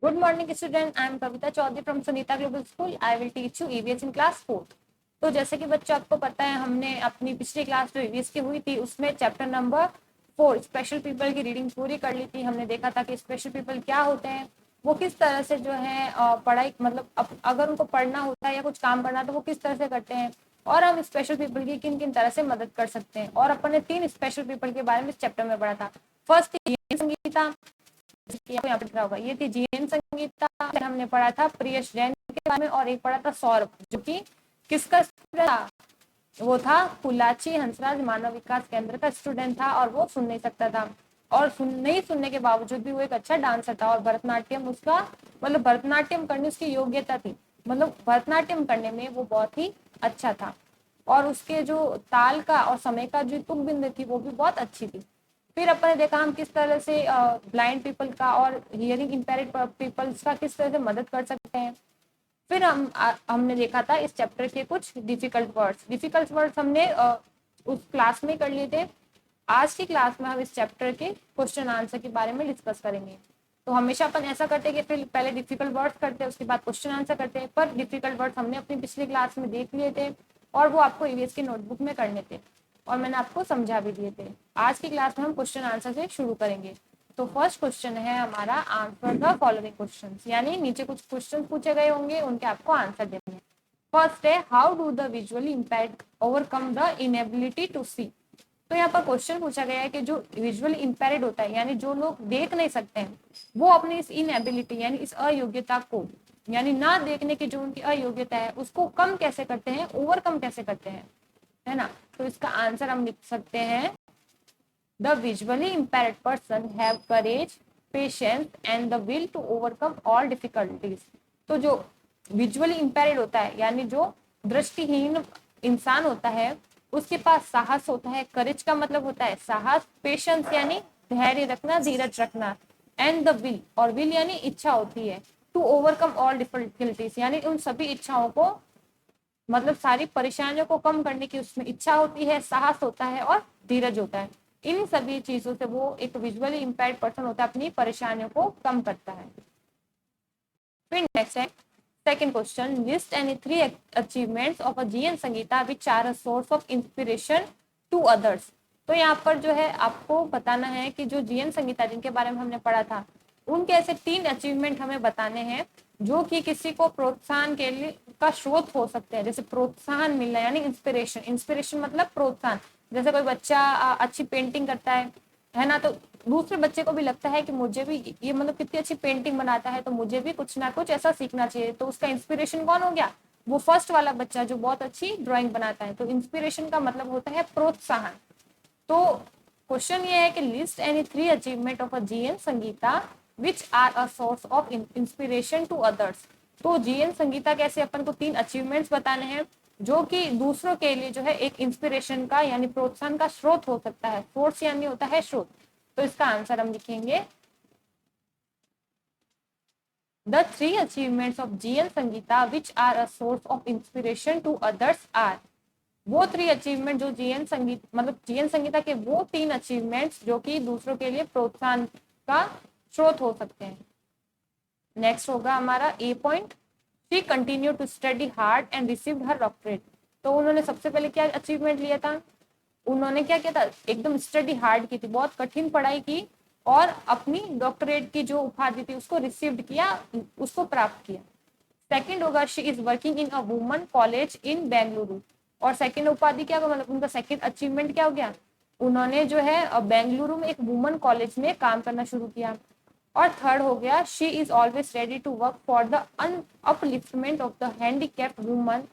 Good morning, student. I am Kavita Chaudhary from Sunita Global School. I will teach you EVS in class 4th. तो जैसे कि बच्चों आपको पता है, हमने अपनी पिछली क्लास जो EVS की हुई थी उसमें चैप्टर नंबर 4 स्पेशल पीपल की रीडिंग पूरी कर ली थी। हमने देखा था कि स्पेशल पीपल क्या होते हैं, वो किस तरह से जो है पढ़ाई मतलब अगर उनको पढ़ना होता है या कुछ काम करना तो वो किस तरह से करते हैं, और हम स्पेशल पीपल की किन किन तरह से मदद कर सकते हैं। और अपन ने 3 स्पेशल पीपल के बारे में इस चैप्टर में पढ़ा था। फर्स्ट संगीता, यहाँ पे होगा, ये थी जीएन संगीता। हमने पढ़ा था प्रियश जैन के बारे में, और एक पढ़ा था सौरभ, जो कि किसका स्टूडेंट था, वो था कुलाची हंसराज मानव विकास केंद्र का स्टूडेंट था, और वो सुन नहीं सकता था, और नहीं सुनने के बावजूद भी वो एक अच्छा डांसर था, और भरतनाट्यम उसका मतलब भरतनाट्यम करने उसकी योग्यता थी, मतलब भरतनाट्यम करने में वो बहुत ही अच्छा था, और उसके जो ताल का और समय का जो तुक बिंद थी वो भी बहुत अच्छी थी। फिर अपन ने देखा हम किस तरह से ब्लाइंड पीपल का और हियरिंग इम्पेयर्ड पीपल्स का किस तरह से मदद कर सकते हैं। फिर हमने देखा था इस चैप्टर के कुछ डिफिकल्ट वर्ड्स हमने उस क्लास में कर लिए थे। आज की क्लास में हम इस चैप्टर के क्वेश्चन आंसर के बारे में डिस्कस करेंगे। तो हमेशा अपन ऐसा करते हैं कि फिर पहले डिफिकल्ट वर्ड्स करते हैं, उसके बाद क्वेश्चन आंसर करते हैं, पर डिफिकल्ट वर्ड्स हमने अपनी पिछली क्लास में देख लिए थे और वो आपको ईवीएस की नोटबुक में करने थे, और मैंने आपको समझा भी दिए थे। आज की क्लास में हम क्वेश्चन आंसर से शुरू करेंगे। तो फर्स्ट क्वेश्चन है हमारा, आंसर द फॉलोइंग क्वेश्चंस, यानी नीचे कुछ क्वेश्चन पूछे गए होंगे, उनके आपको आंसर देने हैं। फर्स्ट है, how do the visually impaired overcome the inability to see. तो यहाँ पर क्वेश्चन पूछा गया है कि जो विजुअली इम्पेयर्ड होता है, यानी जो लोग देख नहीं सकते हैं, वो अपनी इस इनएबिलिटी यानी इस अयोग्यता को, यानी ना देखने की जो उनकी अयोग्यता है उसको कम कैसे करते हैं, ओवरकम कैसे करते हैं, है ना। तो इसका आंसर हम लिख सकते हैं, the visually impaired person have courage, patience and the will to overcome all difficulties. तो जो विजुअली इम्पेयर्ड होता है, यानी जो दृष्टिहीन इंसान होता है, उसके पास साहस होता है। करेज का मतलब होता है साहस, पेशेंस यानी धैर्य रखना, धीरज रखना, एंड द विल, और विल यानी इच्छा होती है, टू ओवरकम ऑल डिफिकल्टीज यानी उन सभी इच्छाओं को, मतलब सारी परेशानियों को कम करने की उसमें इच्छा होती है, साहस होता है और धीरज होता है। इन सभी चीजों से वो एक विजुअली इम्पेयर्ड पर्सन होता है, अपनी परेशानियों को कम करता है। फिर नेक्स्ट है second question, list any 3 achievements of a GN Sangeeta which are a source of inspiration to others. तो यहाँ पर जो है आपको बताना है कि जो जीएन संगीता जिनके बारे में हमने पढ़ा था, उनके ऐसे 3 अचीवमेंट हमें बताने हैं जो कि किसी को प्रोत्साहन के लिए का स्रोत हो सकते हैं। जैसे प्रोत्साहन मिलना यानी इंस्पिरेशन, इंस्पिरेशन मतलब प्रोत्साहन। जैसे कोई बच्चा अच्छी पेंटिंग करता है ना, तो दूसरे बच्चे को भी लगता है कि मुझे भी ये मतलब कितनी अच्छी पेंटिंग बनाता है, तो मुझे भी कुछ ना कुछ ऐसा सीखना चाहिए। तो उसका इंस्पिरेशन कौन हो गया, वो फर्स्ट वाला बच्चा जो बहुत अच्छी ड्राइंग बनाता है। तो इंस्पिरेशन का मतलब होता है प्रोत्साहन। तो क्वेश्चन ये है कि list any 3 achievement of a GN Sangeeta which are a source of inspiration to others. तो जीएन संगीता कैसे अपन को 3 अचीवमेंट्स बताने हैं जो कि दूसरों के लिए जो है एक इंस्पिरेशन का यानी प्रोत्साहन का स्रोत हो सकता है। सोर्स यानी होता है स्रोत। तो इसका आंसर हम लिखेंगे, the 3 achievements of GN Sangeeta which are a source of inspiration to others are. वो 3 अचीवमेंट जो जीएन संगीत मतलब जीएन संगीता के वो 3 अचीवमेंट्स जो कि दूसरों के लिए प्रोत्साहन का स्रोत हो सकते हैं। नेक्स्ट होगा हमारा A point, she continue to study hard and received her doctorate. तो उन्होंने सबसे पहले क्या अचीवमेंट लिया था, उन्होंने क्या किया था, एकदम स्टडी हार्ड की थी, बहुत कठिन पढ़ाई की, और अपनी डॉक्टरेट की जो उपाधि थी उसको रिसीव्ड किया, उसको प्राप्त किया। सेकंड होगा, she is working in a woman college in Bengaluru. और सेकंड उपाधि क्या होगा, मतलब उनका सेकंड अचीवमेंट क्या हो गया, उन्होंने जो है बेंगलुरु में एक वुमन कॉलेज में काम करना शुरू किया। और थर्ड हो गया, she is always ready to work for the upliftment of the handicapped woman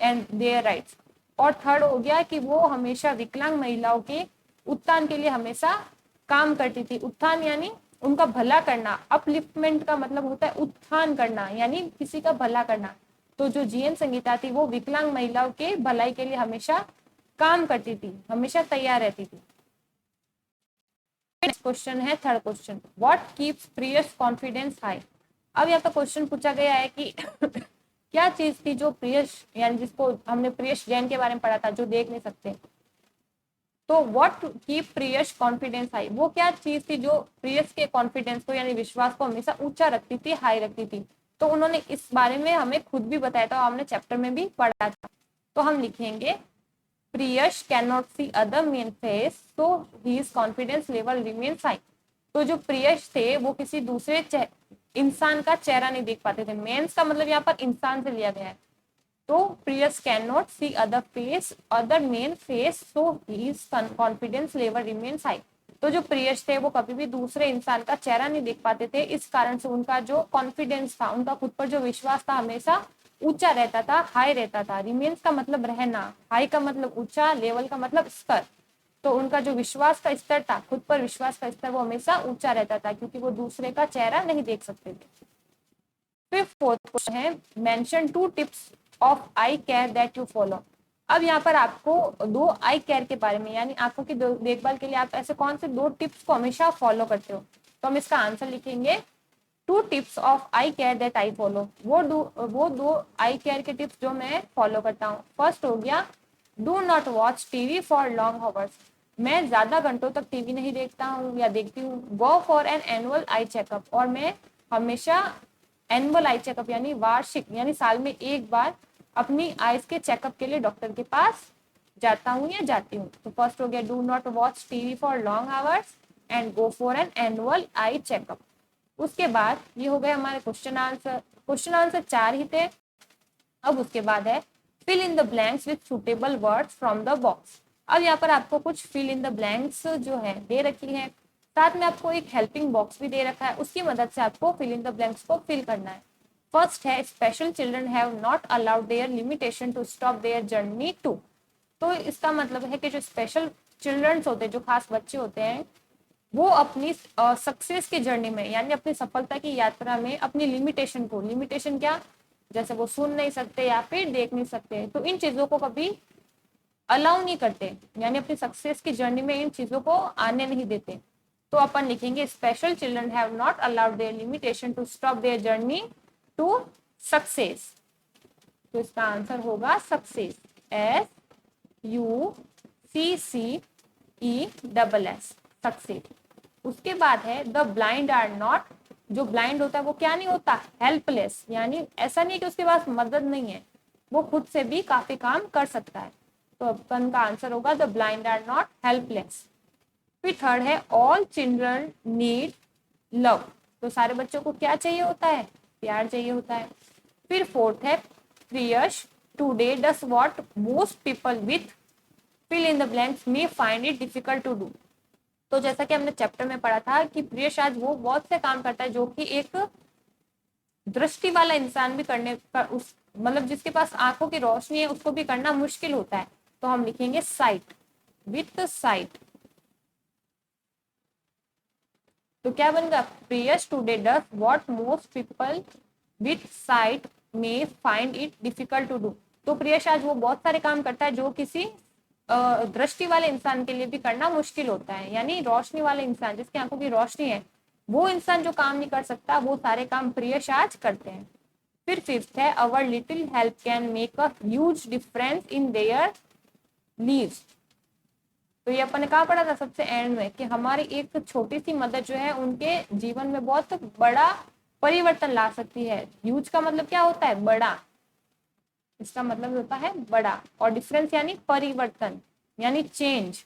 and their rights. और थर्ड हो गया कि वो हमेशा विकलांग महिलाओं के उत्थान के लिए हमेशा काम करती थी। उत्थान यानी उनका भला करना, अपलिफ्टमेंट का मतलब होता है उत्थान करना यानी किसी का भला करना। तो जो जीएन संगीता थी वो विकलांग महिलाओं के भलाई के लिए हमेशा काम करती थी, हमेशा तैयार रहती थी। नेक्स्ट क्वेश्चन है third question, what keeps Priyas confidence high. अब यहाँ पे क्वेश्चन पूछा गया है कि क्या चीज थी जो प्रियस यानी जिसको हमने प्रियस जैन के बारे में पढ़ा था जो देख नहीं सकते, तो व्हाट कीप प्रियश कॉन्फिडेंस हाई, वो क्या चीज थी जो प्रियश के कॉन्फिडेंस को यानी विश्वास को हमेशा ऊंचा रखती थी, हाई रखती थी। तो उन्होंने इस बारे में हमें खुद भी बताया था, हमने चैप्टर में भी पढ़ा था। तो हम लिखेंगे Priyash can not see other men face so his confidence level remains high. तो जो प्रियश थे वो किसी दूसरे इंसान का चेहरा नहीं देख पाते थे। मेंस का मतलब यहाँ पर इंसान से लिया गया है। तो Priyas can not see other men face so his confidence level remains high. तो जो प्रियस थे वो कभी भी दूसरे इंसान का चेहरा नहीं देख पाते थे, इस कारण से उनका जो कॉन्फिडेंस था, उनका खुद पर जो विश्वास था, हमेशा ऊंचा रहता था, हाई रहता था। रिमेन्स का मतलब रहना, हाई का मतलब ऊंचा, लेवल का मतलब स्तर। तो उनका जो विश्वास का स्तर था, खुद पर विश्वास का स्तर, वो हमेशा ऊंचा रहता था, क्योंकि वो दूसरे का चेहरा नहीं देख सकते थे। फिर फोर्थ क्वेश्चन है mention 2 tips of I care that you follow. अब यहाँ पर आपको 2 आई केयर के बारे में, यानी आंखों की देखभाल के लिए आप ऐसे कौन से 2 टिप्स को हमेशा फॉलो करते हो। तो हम इसका आंसर लिखेंगे 2 tips of I care that I follow. वो दो आई केयर के टिप्स जो मैं फॉलो करता हूँ। फर्स्ट हो गया do not watch TV for long hours. मैं ज्यादा घंटों तक टीवी नहीं देखता हूँ या देखती हूँ। गो for an annual eye checkup, और मैं हमेशा एनुअल आई चेकअप यानी वार्षिक यानी साल में एक बार अपनी आईज के चेकअप के लिए डॉक्टर के पास जाता हूँ या जाती हूँ। तो फर्स्ट हो गया do not watch TV for long hours and go for an annual eye checkup. उसके बाद ये हो गए हमारे क्वेश्चन आंसर। क्वेश्चन आंसर 4 ही थे। अब उसके बाद है fill in the blanks with suitable words from the box. अब यहाँ पर आपको कुछ फिल इन द ब्लैंक्स जो है दे रखी है, साथ में आपको एक हेल्पिंग बॉक्स भी दे रखा है, उसकी मदद से आपको फिल इन द ब्लैंक्स को फिल करना है। फर्स्ट है special children have not allowed their limitation to stop their journey to. तो इसका मतलब है कि जो स्पेशल चिल्ड्रंस होते हैं, जो खास बच्चे होते हैं, वो अपनी सक्सेस की जर्नी में यानी अपनी सफलता की यात्रा में अपनी लिमिटेशन को, लिमिटेशन क्या, जैसे वो सुन नहीं सकते या फिर देख नहीं सकते, तो इन चीजों को कभी अलाउ नहीं करते, यानी अपनी सक्सेस की जर्नी में इन चीजों को आने नहीं देते। तो अपन लिखेंगे special children have not allowed their limitation to stop their journey to success. तो इसका आंसर होगा सक्सेस, SUCCESS, सक्सेस। उसके बाद है द ब्लाइंड आर नॉट। जो ब्लाइंड होता है वो क्या नहीं होता, हेल्पलेस, यानी ऐसा नहीं कि उसके पास मदद नहीं है, वो खुद से भी काफी काम कर सकता है। तो अपन का आंसर होगा the blind are not helpless. फिर थर्ड है ऑल चिल्ड्रन नीड लव। तो सारे बच्चों को क्या चाहिए होता है, प्यार चाहिए होता है। फिर फोर्थ है Priyash today does what most people with fill in the blanks may find it difficult to do. तो जैसा कि हमने चैप्टर में पढ़ा था कि प्रियश आज वो बहुत से काम करता है जो कि एक दृष्टि वाला इंसान भी करने का, उस मतलब जिसके पास आंखों की रोशनी है उसको भी करना मुश्किल होता है। तो हम लिखेंगे साइट, विथ साइट। तो क्या बनेगा, Priyash today does what most people with sight may find it difficult to do. तो प्रियश आज वो बहुत सारे काम करता है जो किसी दृष्टि वाले इंसान के लिए भी करना मुश्किल होता है, यानी रोशनी वाले इंसान जिसकी आंखों की रोशनी है, वो इंसान जो काम नहीं कर सकता, वो सारे काम प्रियश आज करते हैं। फिर फिफ्थ है our little help can make a huge difference in their lives. तो ये अपन ने कहा पढ़ा था सबसे एंड में कि हमारी एक छोटी सी मदद जो है उनके जीवन में बहुत बड़ा परिवर्तन ला सकती है। ह्यूज का मतलब क्या होता है, बड़ा, इसका मतलब होता है बड़ा, और डिफरेंस यानी परिवर्तन यानी चेंज।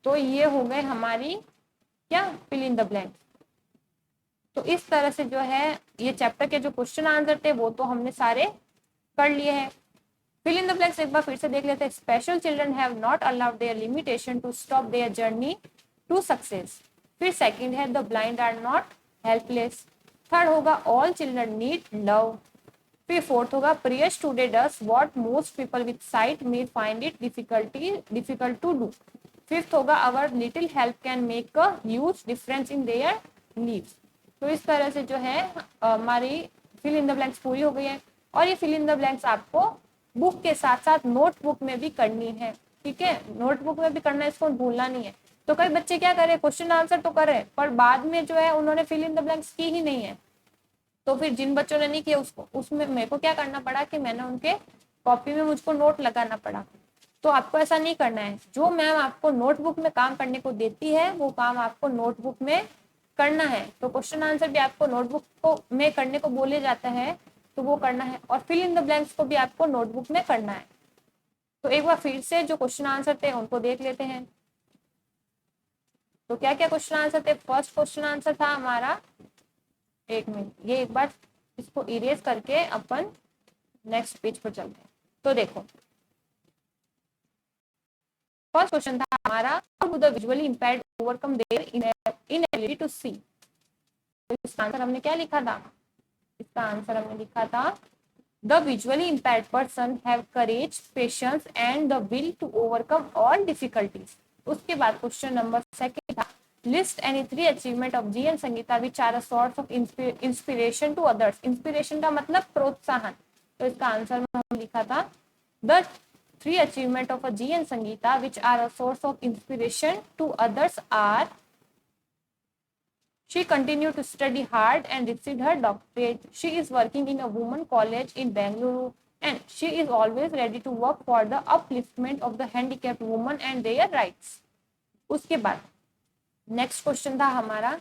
तो ये हो गए हमारी क्या, फिल इन द ब्लैंक। तो इस तरह से जो है ये चैप्टर के जो क्वेश्चन आंसर थे वो तो हमने सारे कर लिए हैं। फिल इन द ब्लैंक्स एक बार फिर से देख लेते हैं। Special children have not allowed their limitation to stop their journey to success. फिर सेकंड है the blind are not helpless. Third होगा ऑल चिल्ड्रन नीड लव। फिर फोर्थ होगा Priyash today does what most people with sight may find it difficult to do. Fifth होगा our little help can make a huge difference in their lives. तो इस तरह से जो है हमारी फिल इन द ब्लैंक्स पूरी हो गई है। और ये फिल इन द ब्लैंक्स आपको बुक के साथ साथ नोटबुक में भी करनी है, ठीक है, नोटबुक में भी करना है, इसको भूलना नहीं है। तो कई बच्चे क्या करे, क्वेश्चन आंसर तो करे पर बाद में जो है उन्होंने फिल इन द ब्लैंक्स की ही नहीं है। तो फिर जिन बच्चों ने नहीं किया उसको, उसमें मेरे को क्या करना पड़ा कि मैंने उनके कॉपी में मुझको नोट लगाना पड़ा। तो आपको ऐसा नहीं करना है, जो मैम आपको नोटबुक में काम करने को देती है वो काम आपको नोटबुक में करना है। तो क्वेश्चन आंसर भी आपको नोटबुक को में करने को बोले जाता है तो वो करना है, और फिल इन द ब्लैंक्स को भी आपको नोटबुक में करना है। तो एक बार फिर से जो क्वेश्चन आंसर थे उनको देख लेते हैं। तो क्या क्या क्वेश्चन आंसर थे? फर्स्ट क्वेश्चन आंसर था हमारा, एक मिनट, ये एक बार इसको इरेज करके अपन नेक्स्ट पेज पर चलते हैं। तो देखो फर्स्ट क्वेश्चन था हमारा, how do the visually impaired overcome their inability to see. तो इसका आंसर हमने क्या लिखा था? इसका आंसर हमने लिखा था, the visually impaired person have courage, patience and the will to overcome all difficulties. उसके बाद क्वेश्चन नंबर सेकंड था, list any 3 achievement of G N Sangeeta which are a source of inspiration to others. Inspiration का मतलब प्रोत्साहन। तो इसका answer में हमने लिखा था, the 3 achievement of a G.N. Sangeeta which are a source of inspiration to others are, she continued to study hard and received her doctorate, she is working in a women college in Bangalore, and she is always ready to work for the upliftment of the handicapped women and their rights। उसके बाद next question था हमारा,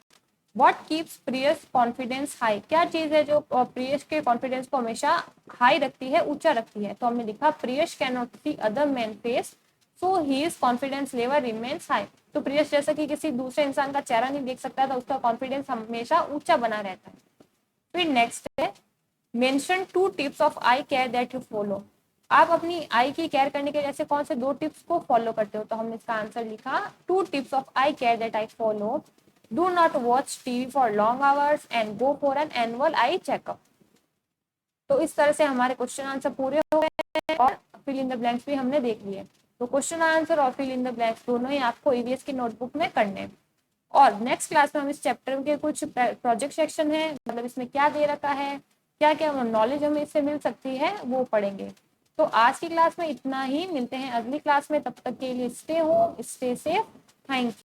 what keeps Priyas confidence high. क्या चीज है जो Prius के confidence को हमेशा हाई रखती है, ऊंचा रखती है? तो हमने लिखा, Priyas can not see other man face so his confidence level remains high. तो प्रियस जैसा कि किसी दूसरे इंसान का चेहरा नहीं देख सकता था, उसका कॉन्फिडेंस हमेशा ऊंचा बना रहता है। फिर नेक्स्ट है, mention 2 tips of I care that you follow. आप अपनी आई की केयर करने के जैसे कौन से 2 टिप्स को फॉलो करते हो? तो हमने इसका आंसर लिखा, 2 tips of I care that I follow, do not watch TV for long hours and go for an annual eye checkup। तो इस तरह से हमारे क्वेश्चन आंसर पूरे हो गए और फिल इन द ब्लैंक्स भी हमने देख लिए। तो क्वेश्चन आंसर और फिल इन द ब्लैंक्स दोनों ही आपको ईवीएस की नोटबुक में करने हैं। और नेक्स्ट क्लास में हम इस चैप्टर के कुछ प्रोजेक्ट सेक्शन है, मतलब इसमें क्या दे रखा है, क्या क्या नॉलेज हमें इससे मिल सकती है, वो पढ़ेंगे। तो आज की क्लास में इतना ही, मिलते हैं अगली क्लास में, तब तक के लिए stay home, stay safe, thank you.